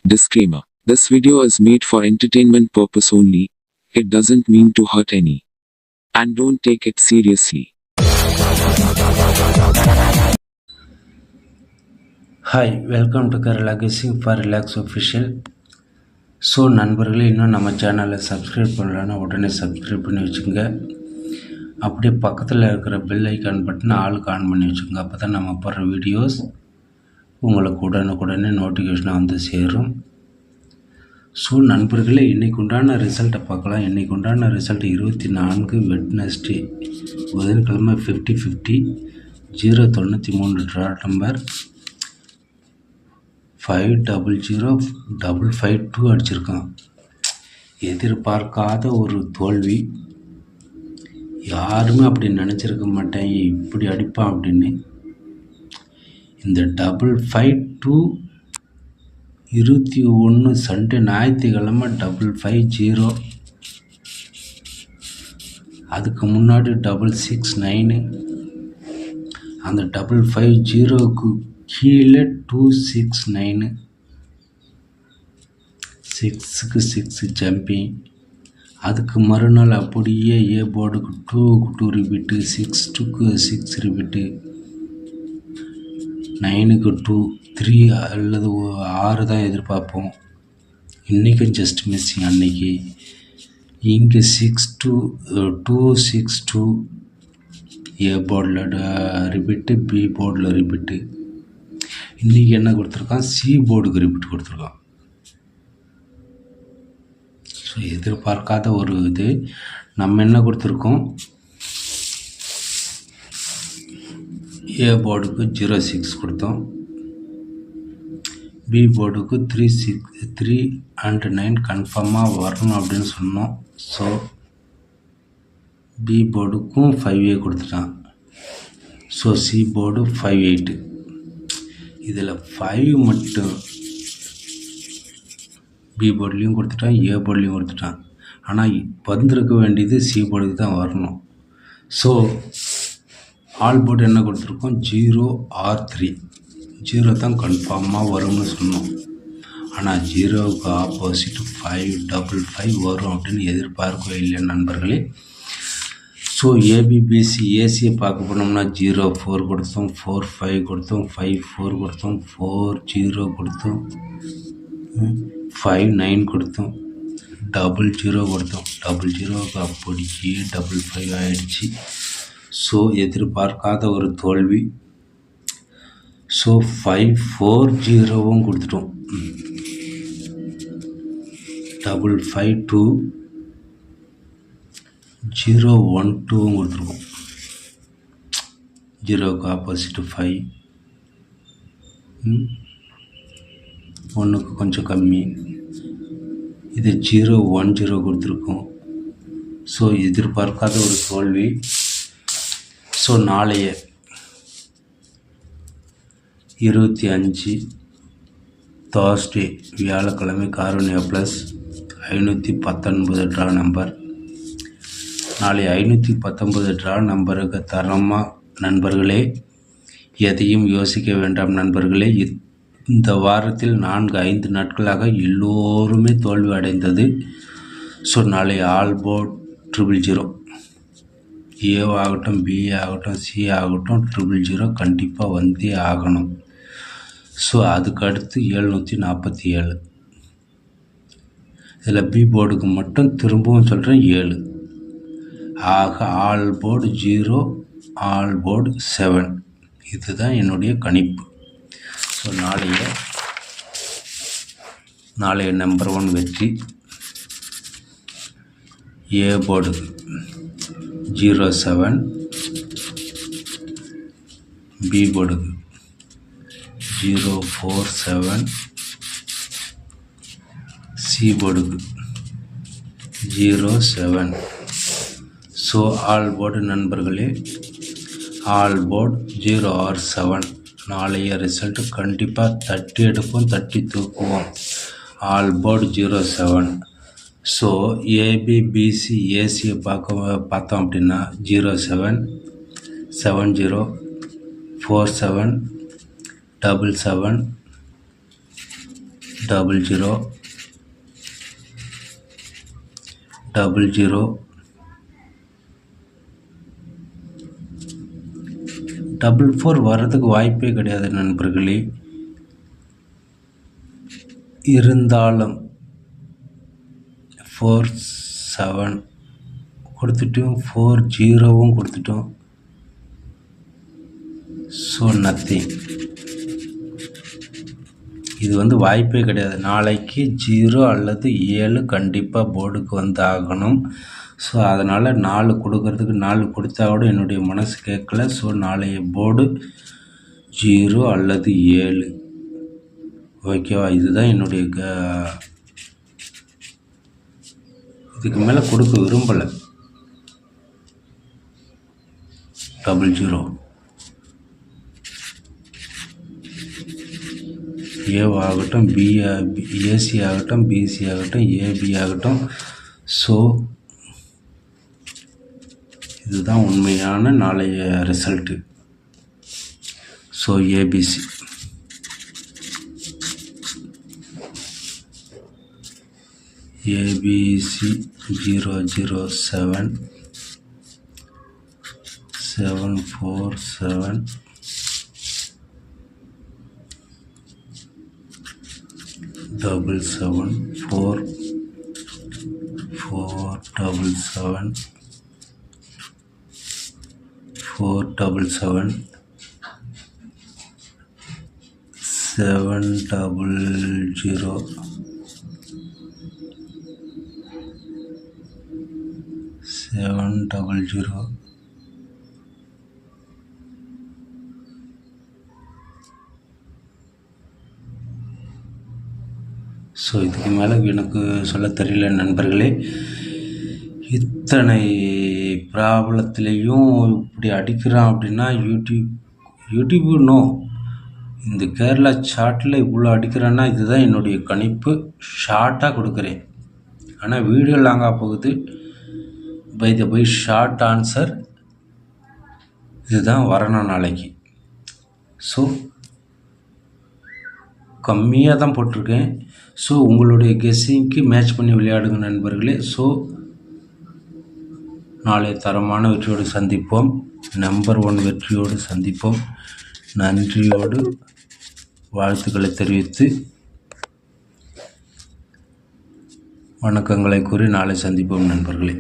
Disclaimer. This video is made for entertainment purpose only. It doesn't mean to hurt any. And don't take it seriously. Hi, welcome to Kerala Guessing for Relax Official. So நண்பர்களே, இன்னும் நம்ம சேனலை subscribe பண்ணலன்னா உடனே subscribe பண்ணி வச்சுங்க. அப்படியே பக்கத்தில் இருக்கிற பெல் ஐக்கான் பட்டனை ஆளுக்கு ஆன் பண்ணி வச்சுக்கோங்க. அப்போ தான் நம்ம போடுற வீடியோஸ் உங்களுக்கு உடனுக்குடனே நோட்டிஃபிகேஷனாக வந்து சேரும். ஸோ நண்பர்களே, இன்றைக்கு உண்டான ரிசல்ட்டை பார்க்கலாம். இன்றைக்கு உண்டான ரிசல்ட் 24 வெட்னஸ்டே புதன்கிழமை 50-50 093 ட்ரா நம்பர் 500552 அடிச்சிருக்கான். எதிர்பார்க்காத ஒரு தோல்வி. யாருமே அப்படி நினச்சிருக்க மாட்டேன் இப்படி அடிப்பான் அப்படின்னு. இந்த 552 21 சண்டே ஞாயிற்றுக்கிழமை 550. அதுக்கு முன்னாடி 669. அந்த 550க்கு கீழே 269. 6க்கு 6 ஜம்பிங். அதுக்கு மறுநாள் அப்படியே ஏ போர்டுக்கு 2க்கு 2 ரிப்பீட்டு, 6க்கு 6 ரிப்பீட்டு, 9க்கு 2, 3 அல்லது 6 தான் எதிர்பார்ப்போம். இன்றைக்கும் ஜஸ்ட் மிஸ்ஸிங். அன்னைக்கு இங்கே 262 ஏ போர்டில் ரிப்பீட்டு, பி போர்டில் ரிப்பீட்டு. இன்றைக்கி என்ன கொடுத்துருக்கான், சி போர்டுக்கு ரிப்பீட் கொடுத்துருக்கான். ஸோ எதிர்பார்க்காத ஒரு இது. நம்ம என்ன கொடுத்துருக்கோம், ஏ போர்டுக்கு 06 கொடுத்தோம், பி போர்டுக்கு 3 and 9 கன்ஃபார்மாக வரணும் அப்படின்னு சொன்னோம். ஸோ பி போர்டுக்கும் 5A கொடுத்துட்டான். So C board 58. இதில் 5 மட்டும் பி போர்ட்லேயும் கொடுத்துட்டான், ஏ போர்ட்லேயும் கொடுத்துட்டான். ஆனால் வந்திருக்க வேண்டியது சி போர்டுக்கு தான் வரணும். ஸோ ஆல் போர்டு என்ன கொடுத்துருக்கோம், 0 or 3. 0 தான் கன்ஃபார்மாக வரும்னு சொன்னோம். ஆனால் 0க்கு ஆப்போசிட் 555 வரும் அப்படின்னு எதிர்பார்க்கவே இல்லை நண்பர்களே. ஸோ ஏபிபிசி ஏசியை பார்க்க போனோம்னா 04 கொடுத்தோம், 45 கொடுத்தோம், 54 கொடுத்தோம், 40 கொடுத்தோம், 59 கொடுத்தோம், 00 கொடுத்தோம். 00க்கு அப்படியே 55 ஆயிடுச்சு. ஸோ எதிர்பார்க்காத ஒரு தோல்வி. ஸோ 540 கொடுத்துட்டோம். 552 012 கொடுத்துருக்கோம். 0க்கு ஆப்போசிட் 5, 1க்கு கொஞ்சம் கம்மி. இது 010 கொடுத்துருக்கோம். ஸோ எதிர்பார்க்காத ஒரு தோல்வி. ஸோ நாளைய 25 தேர்ஸ்டே வியாழக்கிழமை காரோனியா ப்ளஸ் 519 ட்ரா நம்பர். நாளை 519 ட்ரா நம்பருக்கு தரமாக நண்பர்களே. எதையும் யோசிக்க வேண்டாம் நண்பர்களே. இந்த வாரத்தில் 4-5 நாட்களாக எல்லோருமே தோல்வி அடைந்தது. ஸோ நாளை ஆல் போர்ட் 000, ஏ ஆகட்டும், பி ஆகட்டும், சி ஆகட்டும், 000 கண்டிப்பாக வந்தே ஆகணும். ஸோ அதுக்கு அடுத்து 747. இதில் பி போர்டுக்கு மட்டும் திரும்பவும் சொல்கிறேன் 7. ஆக ஆல் போர்டு 0, ஆல் போர்டு 7. இதுதான் என்னுடைய கணிப்பு. ஸோ நாளைய நம்பர் 1 வெற்றி. ஏ போர்டுக்கு 07, பி போர்டுக்கு 047, சி போர்டுக்கு 07. ஸோ ஆல் போர்டு நண்பர்களே, ஆல் போர்டு 0 or 7. நாளைய ரிசல்ட்டு கண்டிப்பாக தட்டி எடுப்போம், தட்டி தூக்குவோம். All board 07. ஸோ ஏபிபிசி ஏசியை பார்த்தோம் அப்படின்னா 0777000044 வர்றதுக்கு வாய்ப்பே கிடையாது நண்பர்களே. இருந்தாலும் 47 கொடுத்துட்டோம், 40 கொடுத்துட்டோம். So nothing. இது வாய்ப்பே கிடையாது. நாளைக்கு 0 அல்லது 7 கண்டிப்பாக போர்டுக்கு ஆகணும். ஸோ அதனால் 4 கொடுக்கறதுக்கு 4 கொடுத்தா கூட என்னுடைய மனசு கேட்கல. ஸோ நாளைய போர்டு 0 அல்லது 7. ஓகேவா? இதுதான் என்னுடைய இதுக்கு மேலே கொடுக்க விரும்பலை. 00 ஏவாகட்டும், ஏசி ஆகட்டும், பிசி ஆகட்டும், ஏபி ஆகட்டும். ஸோ இதுதான் உண்மையான நாளைய result. So ABC ABC 007 747 774 477 477 700 700. So இதுக்கு மேலே எனக்கு சொல்ல தெரியல நண்பர்களே. இத்தனை ப்ராப்ளத்துலேயும் இப்படி அடிக்கிறான் அப்படின்னா யூடியூப் நோ. இந்த கேரளா சாட்டில் இவ்வளோ அடிக்கிறான்னா இதுதான் என்னுடைய கணிப்பு. ஷார்ட்டாக கொடுக்குறேன், ஆனால் வீடியோ லாங்காக போகுது. By the by short answer இதுதான் வரணும் நாளைக்கு. ஸோ கம்மியாக தான் போட்டிருக்கேன். ஸோ உங்களுடைய கெஸ்ஸிங்க்கு மேட்ச் பண்ணி விளையாடுங்க நண்பர்களே. ஸோ நாளை தரமான வெற்றியோடு சந்திப்போம். நம்பர் 1 வெற்றியோடு சந்திப்போம். நன்றியோடு வாழ்த்துக்களை தெரிவித்து வணக்கங்களை கூறி நாளை சந்திப்போம் நண்பர்களே.